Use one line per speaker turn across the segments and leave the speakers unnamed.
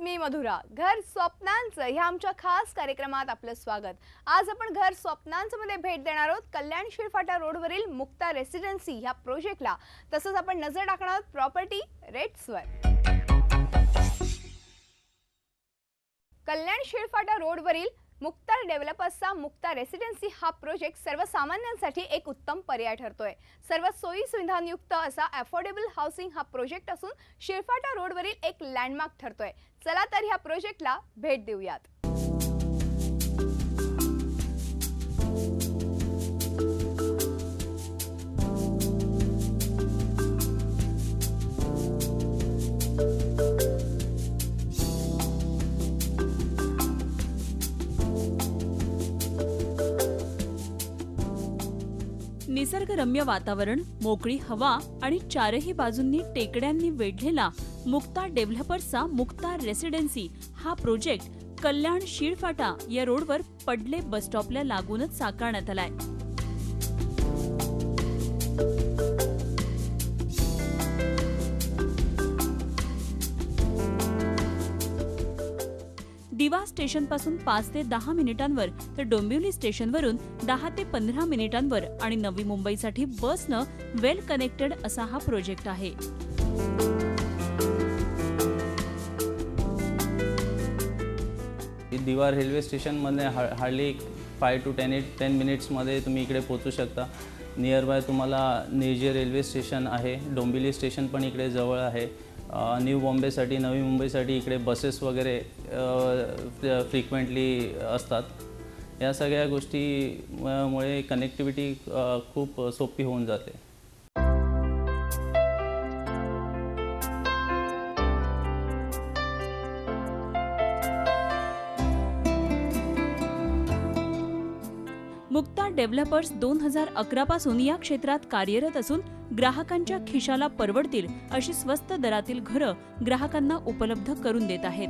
मी मधुरा. घर स्वप्नांचं ह्या आमच्या खास कार्यक्रमात आपलं स्वागत. आज आपण घर स्वप्नांचं मध्ये भेट देणार आहोत कल्याण शिळफाटा रोडवरील मुक्ता रेसिडेन्सी ह्या प्रोजेक्टला. तसंच आपण नजर टाकणार आहोत प्रॉपर्टी रेट्सवर. कल्याण शिळफाटा रोडवरील मुक्ता डेव्हलपर्सचा मुक्ता रेसिडेन्सी हा प्रोजेक्ट सर्वसामान्यांसाठी एक उत्तम पर्याय ठरतोय. सर्व सोयी सुविधांयुक्त असा अफोर्डेबल हाऊसिंग हा प्रोजेक्ट असून शिळफाटा रोडवरील एक लँडमार्क ठरतोय. चला तर ह्या प्रोजेक्टला भेट देऊयात.
निसर्गरम्य वातावरण, मोकळी हवा आणि चारही बाजूंनी टेकड्यांनी वेढलेला मुक्ता डेव्हलपर्सचा मुक्ता रेसिडेन्सी हा प्रोजेक्ट कल्याण शिळफाटा या रोडवर पडले बस स्टॉपला लागूनच साकारण्यात आलाय. दिवा स्टेशन पासून 5 ते 10 मिनिटांवर तर डोंबिवली स्टेशनवरून 10 ते 15 मिनिटांवर आणि नवी मुंबईसाठी बसनं वेल कनेक्टेड असा हा प्रोजेक्ट आहे.
दिवा रेल्वे स्टेशनमध्ये हार्डली 5 to 10 मिनिट्समध्ये तुम्ही इकडे पोहोचू शकता. नियर बाय तुम्हाला निर्जे रेल्वे स्टेशन आहे. डोंबिवली स्टेशन पण इकडे जवळ आहे. न्यू बॉम्बेसाठी, नवी मुंबईसाठी इकडे बसेस वगैरे फ्रिक्वेंटली असतात. या सगळ्या गोष्टीमुळे कनेक्टिव्हिटी खूप सोपी होऊन जाते.
मुक्ता डेव्हलपर्स 2011 पासून या क्षेत्रात कार्यरत असून ग्राहकांच्या खिशाला परवडतील अशी स्वस्त दरातील घरं ग्राहकांना उपलब्ध करून देत आहेत.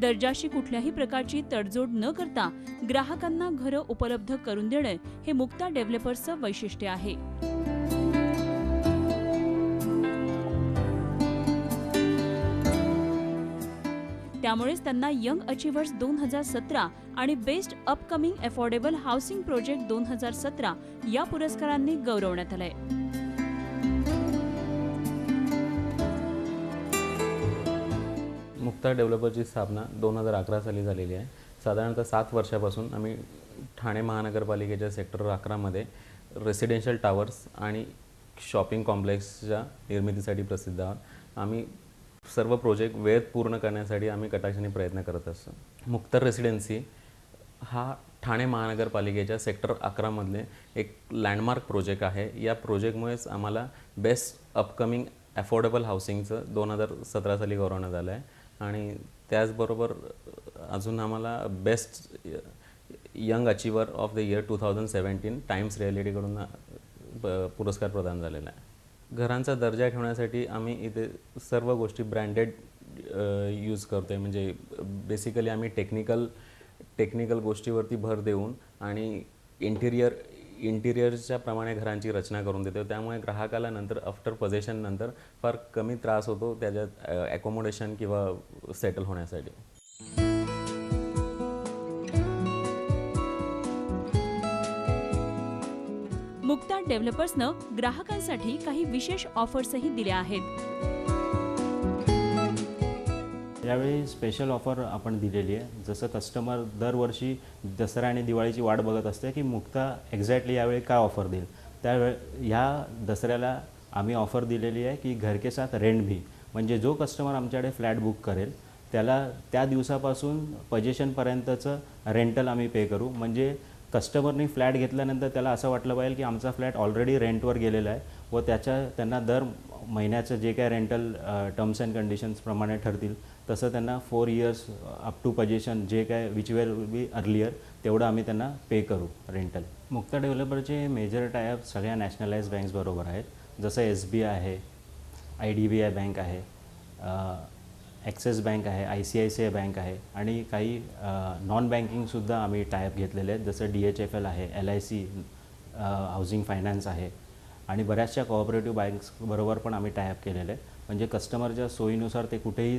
दर्जाशी कुठल्याही प्रकारची तडजोड न करता ग्राहकांना घरं उपलब्ध करून देणं हे मुक्ता डेव्हलपर्सचं वैशिष्ट्य आहे. त्यामुळेच त्यांना यंग अचिव्हर्स 2017 आणि best upcoming affordable housing project 2017 या पुरस्कारांनी गौरवण्यात आलंय.
मुक्ता डेव्हलपरची स्थापना 2011 साली झालेली आहे. साधारणतः 7 वर्षापासून आम्ही ठाणे महानगरपालिकेच्या सेक्टर 11 मध्ये रेसिडेन्शियल टावर्स आणि शॉपिंग कॉम्प्लेक्सच्या निर्मितीसाठी प्रसिद्ध आहोत. आम्ही सर्व प्रोजेक्ट वेळेत पूर्ण करण्यासाठी आम्ही कटाक्षाने प्रयत्न करत असतो. मुक्ता रेसिडेन्सी हा ठाणे महानगरपालिकेच्या सेक्टर 11 मधले एक लँडमार्क प्रोजेक्ट आहे. या प्रोजेक्टमुळेच आम्हाला बेस्ट अपकमिंग अफोर्डेबल हाऊसिंगचं 2017 साली गौरवण्यात आलं आहे. आणि त्याचबरोबर अजून आम्हाला best young achiever of the year 2017 Times रिॲलिटीकडून पुरस्कार प्रदान झालेला आहे. घरांचा दर्जा ठेवण्यासाठी आम्ही इथे सर्व गोष्टी ब्रँडेड यूज करतो आहे. म्हणजे बेसिकली आम्ही टेक्निकल गोष्टीवरती भर देऊन आणि इंटिरियरच्या प्रमाणे घरांची रचना करून देतो. त्यामुळे ग्राहकाला नंतर आफ्टर पोझेशन नंतर फार कमी त्रास होतो त्याच्यात ॲकोमोडेशन किंवा सेटल होण्यासाठी.
मुक्ता डेव्हलपर्सनं ग्राहकांसाठी काही विशेष ऑफर्सही दिल्या आहेत.
यावेळी स्पेशल ऑफर आपण दिलेली आहे. जसं कस्टमर दरवर्षी दसरा आणि दिवाळीची वाट बघत असते की मुक्ता एक्झॅक्टली यावेळी काय ऑफर देईल. ह्या दसऱ्याला आम्ही ऑफर दिलेली आहे की घर के साथ रेंट भी, म्हणजे जो कस्टमर आमच्याकडे फ्लॅट बुक करेल त्याला त्या दिवसापासून पोझिशनपर्यंतचं रेंटल आम्ही पे करू. म्हणजे कस्टमरनी फ्लॅट घेतल्यानंतर त्याला असं वाटलं पाहिजे की आमचा फ्लॅट ऑलरेडी रेंटवर गेलेला आहे व त्यांना दर महिन्याचं जे काय रेंटल टर्म्स अँड कंडिशन्सप्रमाणे ठरतील तसं त्यांना 4 years अप टू पोझिशन जे काय विच विल बी अर्लियर तेवढं आम्ही त्यांना पे करू रेंटल. मुक्ता डेव्हलपरचे मेजर टायअप सगळ्या नॅशनलाइज बँक्सबरोबर आहेत. जसं SBI आहे, IDBI बँक आहे, ॲक्सिस बँक आहे, ICICI बँक आहे आणि काही नॉन बँकिंगसुद्धा आम्ही टायअप घेतलेले आहेत, जसं DHFL आहे, LIC हाऊसिंग फायनान्स आहे आणि बऱ्याचशा कोऑपरेटिव्ह बँक्सबरोबर पण आम्ही टायअप केलेले आहे. म्हणजे कस्टमरच्या सोयीनुसार ते कुठेही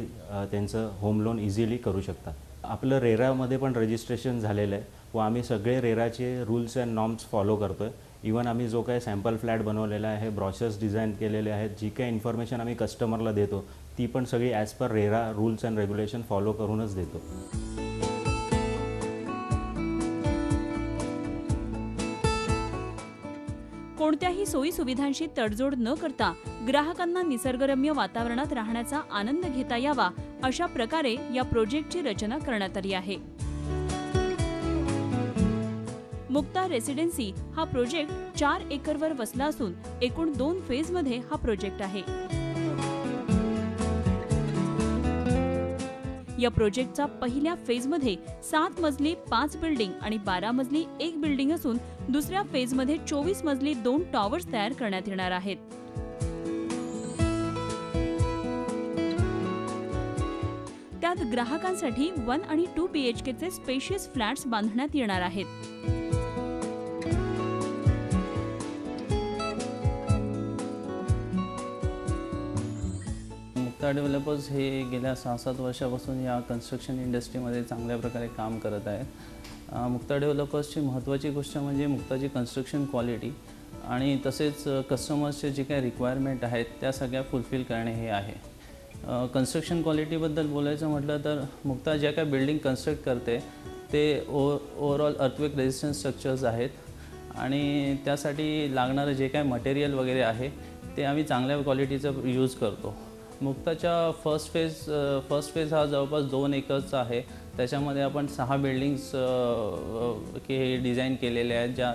त्यांचं होम लोन इझिली करू शकतात. आपलं रेरामध्ये पण रजिस्ट्रेशन झालेलं आहे व आम्ही सगळे रेराचे रूल्स अँड नॉर्म्स फॉलो करतो आहे. इवन आम्ही जो काही सॅम्पल फ्लॅट बनवलेला आहे, ब्रॉशर्स डिझाईन केलेले आहेत, जी काही इन्फॉर्मेशन आम्ही कस्टमरला देतो ती पण सगळी as per RERA rules and regulation follow करूनच देतो.
कोणत्याही सोयी सुविधांशी तडजोड न करता ग्राहकांना निसर्गरम्य वातावरणात राहण्याचा आनंद घेता यावा अशा प्रकारे या प्रोजेक्टची रचना करण्यात आली आहे. मुक्ता रेसिडेन्सी हा प्रोजेक्ट 4 एकरवर वसला असून एकूण 2 फेजमध्ये हा प्रोजेक्ट आहे. या प्रोजेक्टचा पहिल्या फेजमध्ये 7 मजली 5 बिल्डिंग आणि 12 मजली 1 बिल्डिंग असून दुसऱ्या फेजमध्ये 24 मजली 2 टॉवर्स तयार करण्यात येणार आहेत. त्यात ग्राहकांसाठी 1 आणि 2 BHKचे स्पेशियस फ्लॅट्स बांधण्यात येणार आहेत.
मुक्ता डेव्हलपर्स हे गेल्या 6-7 वर्षापासून या कन्स्ट्रक्शन इंडस्ट्रीमध्ये चांगल्या प्रकारे काम करत आहेत. मुक्ता डेव्हलपर्सची महत्त्वाची गोष्ट म्हणजे मुक्ताची कन्स्ट्रक्शन क्वालिटी आणि तसेच कस्टमर्सचे जे काही रिक्वायरमेंट आहेत त्या सगळ्या फुलफिल करणे हे आहे. कन्स्ट्रक्शन क्वालिटीबद्दल बोलायचं म्हटलं तर मुक्ता ज्या काही बिल्डिंग कन्स्ट्रक्ट करते ते ओव्हरऑल अर्थक्वेक रेजिस्टन्ट स्ट्रक्चर्स आहेत आणि त्यासाठी लागणारं जे काही मटेरियल वगैरे आहे ते आम्ही चांगल्या क्वालिटीचं यूज करतो. मुक्ताच्या फर्स्ट फेज हा जवळपास 2 एकरचा आहे. त्याच्यामध्ये आपण 6 बिल्डिंग्स हे डिझाईन केलेले आहेत, ज्या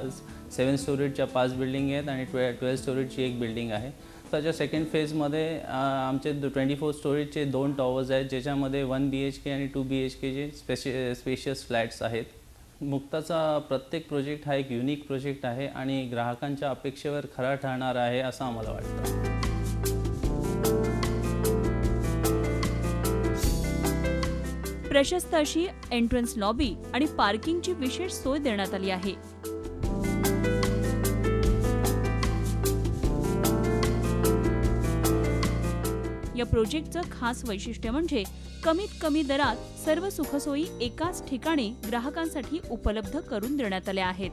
7 स्टोरीजच्या 5 बिल्डिंग आहेत आणि 12 स्टोरीजची 1 बिल्डिंग आहे. त्याच्या सेकंड फेजमध्ये आमचे 24 स्टोरीजचे 2 टॉवर्स आहेत, ज्याच्यामध्ये 1 BHK आणि 2 BHKचे स्पेशियस फ्लॅट्स आहेत. मुक्ताचा प्रत्येक प्रोजेक्ट हा एक युनिक प्रोजेक्ट आहे आणि ग्राहकांच्या अपेक्षेवर खरा ठरणार आहे असं आम्हाला वाटतं.
प्रशस्त अशी एंट्रन्स लॉबी आणि पार्किंगची विशेष सोय देण्यात आली आहे. या प्रोजेक्टचं खास वैशिष्ट्य म्हणजे कमीत कमी दरात सर्व सुखसोयी एकाच ठिकाणी ग्राहकांसाठी उपलब्ध करून देण्यात आल्या आहेत.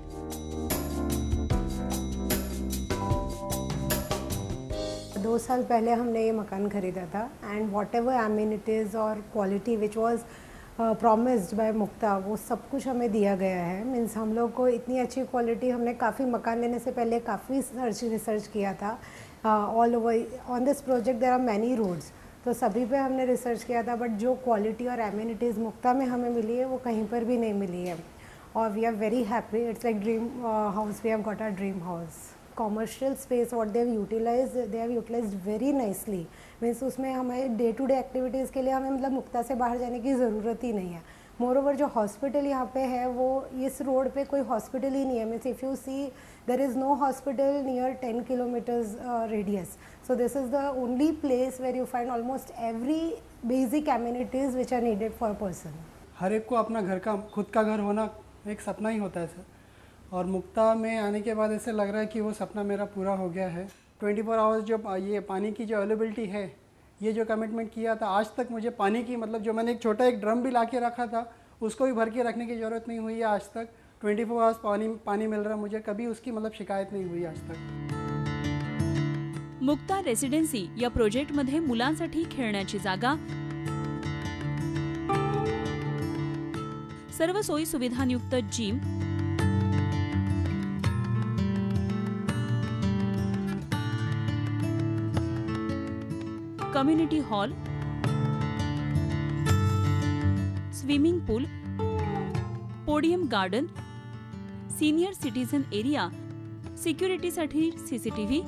दो साल पहले हमने ये मकान खरीदा था एंड वॉट एवर एमिनिटीज़ और quality which was promised by Mukta वो सब कुछ हमें दिया गया है. मीन्स हम लोग को इतनी अच्छी क्वालिटी, हमने काफ़ी मकान लेने से पहले काफ़ी रिसर्च किया था. All over on this project there are many roads, तो सभी पे हमने रिसर्च किया था, बट जो क्वालिटी और एमिनिटीज़ मुक्ता में हमें मिली है वो कहीं पर भी नहीं मिली है. और we are very happy. It's like dream house. We have got our dream house. Commercial space what they have utilized very nicely. Means उसमें हमें डे टू डे एक्टिविटीज़ के लिए हमें मतलब मुक्ता से बाहर जाने की ज़रूरत ही नहीं है. मोर ओवर जो हॉस्पिटल यहाँ पे है वो इस रोड पे कोई हॉस्पिटल ही नहीं है. Means if you see there is no hospital near 10 kilometers radius. So this is the only place where you find almost every basic amenities which are needed for person.
हर एक को अपना घर का खुद का घर होना एक सपना ही होता है सर, और मुक्ता में आने के बाद ऐसे लग रहा है कि वो सपना मेरा पूरा हो गया है. 24 आवर्स जो ये पानी की जो अवेलेबिलिटी है, ये जो कमिटमेंट किया था, आज तक मुझे पानी की मतलब जो मैंने एक छोटा एक ड्रम भी ला के रखा था उसको भी भर के रखने की ज़रूरत नहीं हुई है. आज तक 24 आवर्स पानी मिल रहा है मुझे, कभी उसकी मतलब शिकायत नहीं हुई आज तक.
मुक्ता रेसिडेन्सी या प्रोजेक्टमध्ये मुलांसाठी खेळण्याची जागा, सर्व सोयी सुविधांयुक्त gym, community hall, swimming pool, podium garden, senior citizen area, सिक्युरिटीसाठी CCTV,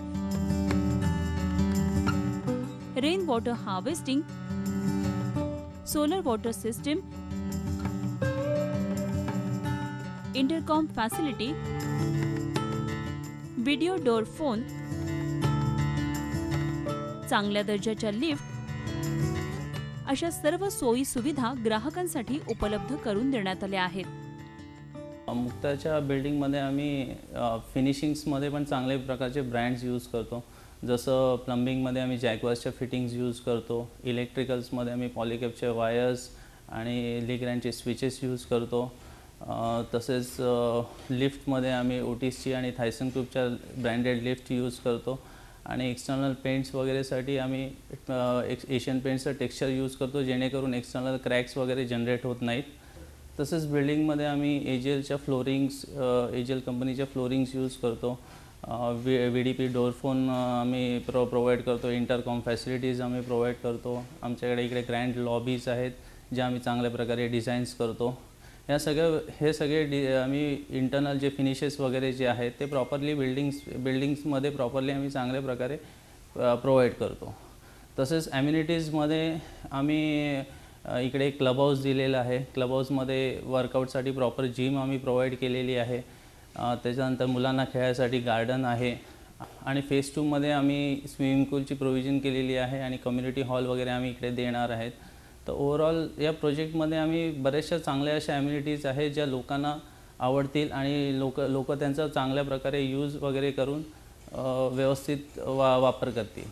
rain water harvesting, solar water system, intercom facility, video door phone, चांगल्या दर्जाच्या लिफ्ट अशा सर्व सोयी सुविधा ग्राहकांसाठी उपलब्ध करून देण्यात आल्या आहेत.
मुक्ताच्या बिल्डिंगमध्ये आम्ही फिनिशिंग्समध्ये पण चांगले प्रकारचे ब्रँड्स यूज करतो. जसं प्लंबिंगमध्ये आम्ही जॅक्वासच्या फिटिंग्स यूज करतो. इलेक्ट्रिकल्समध्ये आम्ही पॉलिकॅबचे वायर्स आणि लिग्रँडचे स्विचेस यूज करतो. तसेच लिफ्टमध्ये आम्ही ओटिसची आणि थायसन ग्रुपच्या ब्रँडेड लिफ्ट यूज करतो. आणि एक्सटर्नल पेंट्स वगैरेसाठी आम्ही एशियन पेंट्सचं टेक्स्चर यूज करतो, जेणेकरून एक्सटर्नल क्रॅक्स वगैरे जनरेट होत नाहीत. तसेच बिल्डिंगमध्ये आम्ही एजेलच्या फ्लोरिंग्स एजेल कंपनीच्या फ्लोरिंग्स यूज करतो. VDP डोर फोन आम्ही प्रोव्हाइड करतो. इंटरकॉम फॅसिलिटीज आम्ही प्रोव्हाइड करतो. आमच्याकडे इकडे ग्रँड लॉबीज आहेत ज्या आम्ही चांगल्या प्रकारे डिझाईन्स करतो. हे सगळे आम्ही इंटरनल जे फिनिशेस वगैरे जे आहेत ते प्रॉपरली बिल्डिंग्समध्ये प्रॉपरली आम्ही चांगल्या प्रकारे प्रोव्हाइड करतो. तसेच ॲम्युनिटीजमध्ये आम्ही इकडे एक क्लब हाऊस दिलेला आहे. क्लब हाऊसमध्ये वर्कआउटसाठी प्रॉपर जिम आम्ही प्रोव्हाइड केलेली आहे. त्याच्यानंतर मुलांना खेळायसाठी गार्डन आहे. आणि फेज 2मध्ये आम्ही स्विमिंग पूलची प्रोव्हिजन केलेली आहे आणि कम्युनिटी हॉल वगैरे आम्ही इकडे देणार आहेत. तर ओव्हरऑल या प्रोजेक्टमध्ये आम्ही बऱ्याचशा चांगल्या अशा ॲम्युनिटीज आहेत ज्या लोकांना आवडतील आणि लोक त्यांचा चांगल्या प्रकारे यूज वगैरे करून व्यवस्थित वापर करतील.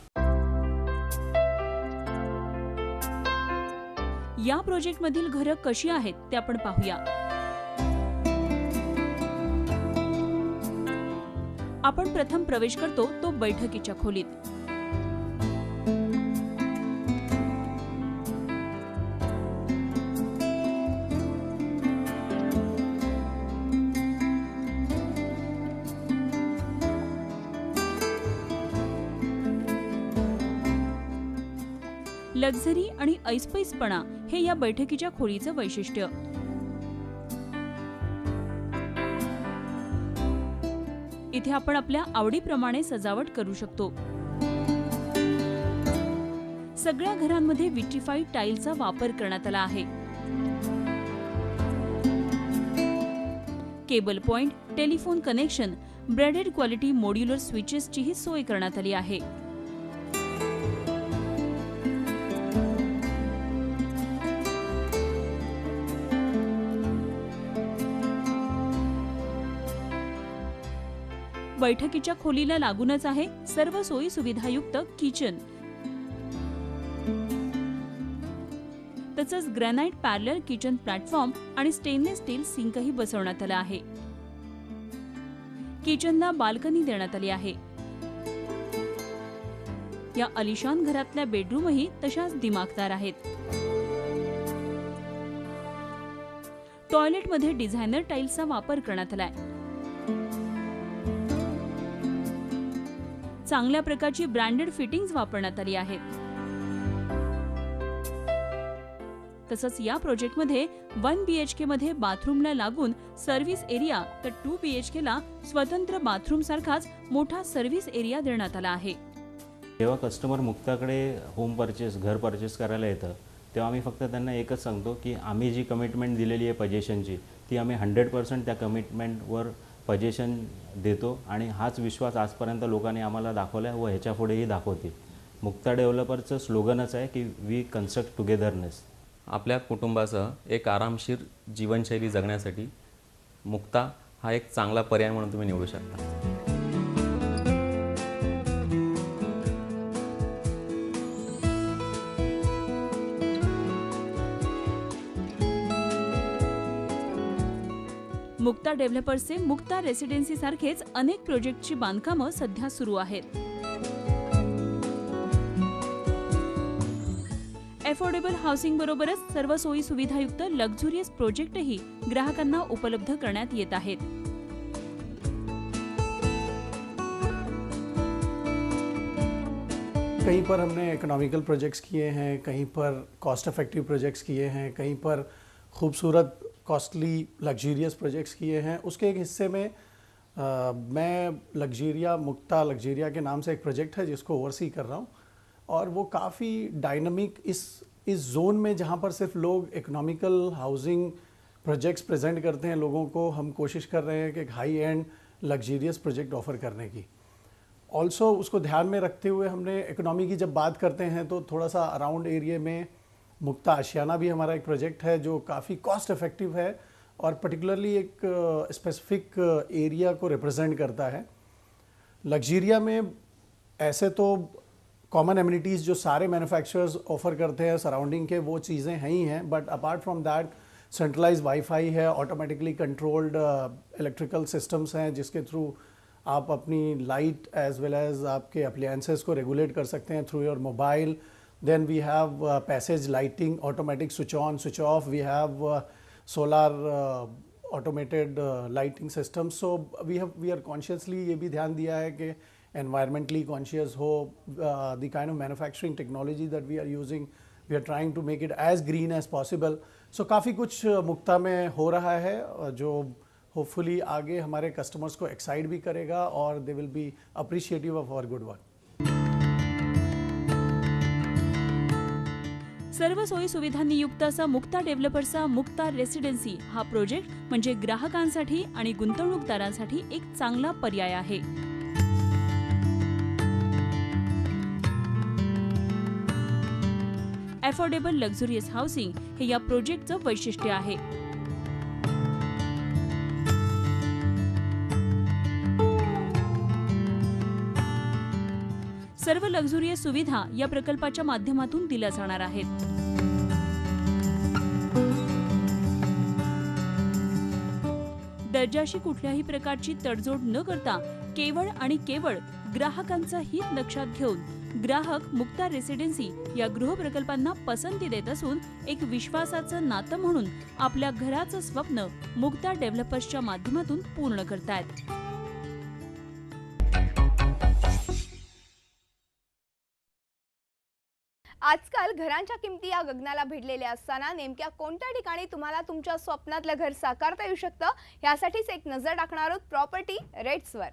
या प्रोजेक्टमधील घरं कशी आहेत ते आपण पाहूया. आपण प्रथम प्रवेश करतो तो बैठकीच्या खोलीत. लक्झरी आणि ऐसपैसपणा हे या बैठकीच्या खोलीचं वैशिष्ट्य. इथे आपण आपल्या आवडीप्रमाणे सजावट करू शकतो. सगळ्या घरांमध्ये विट्रिफाईड टाईलचा वापर करण्यात आला आहे. Cable point, telephone connection, branded quality modular स्विचेसचीही सोय करण्यात आली आहे. बैठकीच्या खोलीला लागूनच आहे सर्व सोयी सुविधायुक्त किचन. तसंच ग्रॅनाइट पॅरलल किचन प्लॅटफॉर्म आणि स्टेनलेस स्टील सिंकही बसवण्यात आला आहे. किचनला बाल्कनी देण्यात आली आहे. या अलिशान घरातल्या बेडरूमही तशाच दिमाखदार आहेत. टॉयलेटमध्ये डिझायनर टाईल्सचा वापर करण्यात आलाय. चांगल्या प्रकारची ब्रँडेड फिटिंग्स वापरण्यात आली आहेत. तसंच या प्रोजेक्टमध्ये 1 BHK मध्ये बाथरूमला लागून सर्व्हिस एरिया तर 2 BHK ला स्वतंत्र बाथरूम सारखाच मोठा सर्व्हिस एरिया देण्यात आला आहे.
जेव्हा कस्टमर मुक्ताकडे घर परचेस करायला येतं तेव्हा आम्ही फक्त त्यांना एकच सांगतो की आम्ही जी कमिटमेंट दिलेली आहे पजेशनची ती आम्ही 100% त्या कमिटमेंटवर पजेशन देतो आणि हाच विश्वास आजपर्यंत लोकांनी आम्हाला दाखवला व ह्याच्या पुढेही दाखवतील. मुक्ता डेव्हलपर्सचं स्लोगनच आहे की वी कन्स्ट्रक्ट टुगेदरनेस.
आपल्या कुटुंबासह एक आरामशीर जीवनशैली जगण्यासाठी मुक्ता हा एक चांगला पर्याय म्हणून तुम्ही निवडू शकता.
मुक्ता डेव्हलपर्सचे मुक्ता रेसिडेन्सी सारखेच अनेक प्रोजेक्टची बांधकामं सध्या सुरू आहेत. अफोर्डेबल हाऊसिंग बरोबरच सर्व सोयी सुविधायुक्त लक्झुरियस प्रोजेक्टही ग्राहकांना उपलब्ध करण्यात येत आहेत.
कहीं पर हमने इकोनॉमिकल प्रोजेक्ट्स किए हैं, कहीं पर कॉस्ट इफेक्टिव प्रोजेक्ट्स किए हैं, कहीं पर खूबसूरत कॉस्टली लग्जरियस प्रोजेक्ट्स किए हैं. उसके एक हिस्से में मैं मुक्ता लग्जरिया के नाम से एक प्रोजेक्ट है जिसको ओवरसी कर रहा हूँ और वो काफ़ी डायनामिक इस जोन में जहाँ पर सिर्फ लोग इकोनॉमिकल हाउसिंग प्रोजेक्ट्स प्रेजेंट करते हैं लोगों को, हम कोशिश कर रहे हैं कि एक हाई एंड लग्जरियस प्रोजेक्ट ऑफ़र करने की. ऑल्सो उसको ध्यान में रखते हुए हमने इकोनॉमी की जब बात करते हैं तो थोड़ा सा अराउंड एरिया में
मुक्ता आशियाना भी हमारा एक प्रोजेक्ट है जो काफ़ी कॉस्ट इफेक्टिव है और पर्टिकुलरली एक स्पेसिफिक एरिया को रिप्रेजेंट करता है। लग्जीरिया में ऐसे तो कॉमन एमिनिटीज़ जो सारे मैन्युफैक्चरर्स ऑफर करते हैं सराउंडिंग के, वो चीज़ें हैं ही हैं, but apart from that centralize wifi है, ऑटोमेटिकली कंट्रोल्ड इलेक्ट्रिकल सिस्टम्स हैं जिसके थ्रू आप अपनी लाइट एज वेल एज आपके अप्लायंसेस को रेगुलेट कर सकते हैं through your mobile. Then we have passage lighting, automatic switch on switch off, we have solar automated lighting system. So we are consciously ये भी ध्यान दिया है कि environmentally conscious हो, the kind of manufacturing technology that we are using, we are trying to make it as green as possible. So काफ़ी कुछ मुक्ता में हो रहा है जो होपफुली आगे हमारे कस्टमर्स को एक्साइट भी करेगा और they will be appreciative of our good work.
सर्व सोयी सुविधांनी युक्त असा मुक्ता डेव्हलपर्सचा मुक्ता रेसिडेन्सी हा प्रोजेक्ट म्हणजे ग्राहकांसाठी आणि गुंतवणूकदारांसाठी एक चांगला पर्याय आहे। अफोर्डेबल लक्झुरियस हाऊसिंग हे या प्रोजेक्टचं वैशिष्ट्य आहे। सर्व लक्झुरियस सुविधा या प्रकल्पाच्या माध्यमातून दिल्या जाणार आहेत। दर्जाशी कुठल्याही प्रकारची तडजोड न करता केवळ आणि केवळ ग्राहकांचं हित लक्षात घेऊन ग्राहक मुक्ता रेसिडेन्सी या गृह प्रकल्पांना पसंती देत असून एक विश्वासाचं नातं म्हणून आपल्या घराचं स्वप्न मुक्ता डेव्हलपर्सच्या माध्यमातून पूर्ण करतायत।
आजकाल घरांच्या किमती या गगनाला भिडलेल्या असताना नेमक्या कोणत्या ठिकाणी तुम्हाला तुमच्या स्वप्नातलं घर साकारता येऊ शकतं यासाठीच एक नजर टाकणार आहोत प्रॉपर्टी रेट्सवर।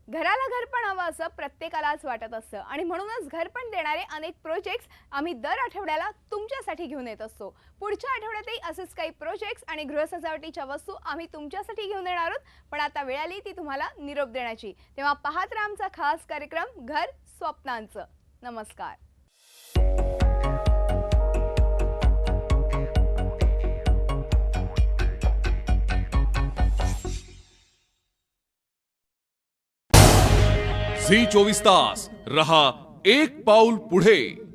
घराला घरपण हवं असं प्रत्येकालाच वाटत असतं आणि म्हणूनच घरपण देणारे अनेक प्रोजेक्ट्स आम्ही दर आठवड्याला तुमच्यासाठी घेऊन येत असतो। पुढच्या आठवड्यातही असेच काही प्रोजेक्ट्स आणि गृहसजावटीच्या वस्तू आम्ही तुमच्यासाठी घेऊन येणार आहोत। पण आता वेळ आली ती तुम्हाला निरोप देण्याची, तेव्हा पाहत राहा आमचा खास कार्यक्रम घर स्वप्नांचं। नमस्कार।
झी 24 तास रहा एक पाऊल पुढे.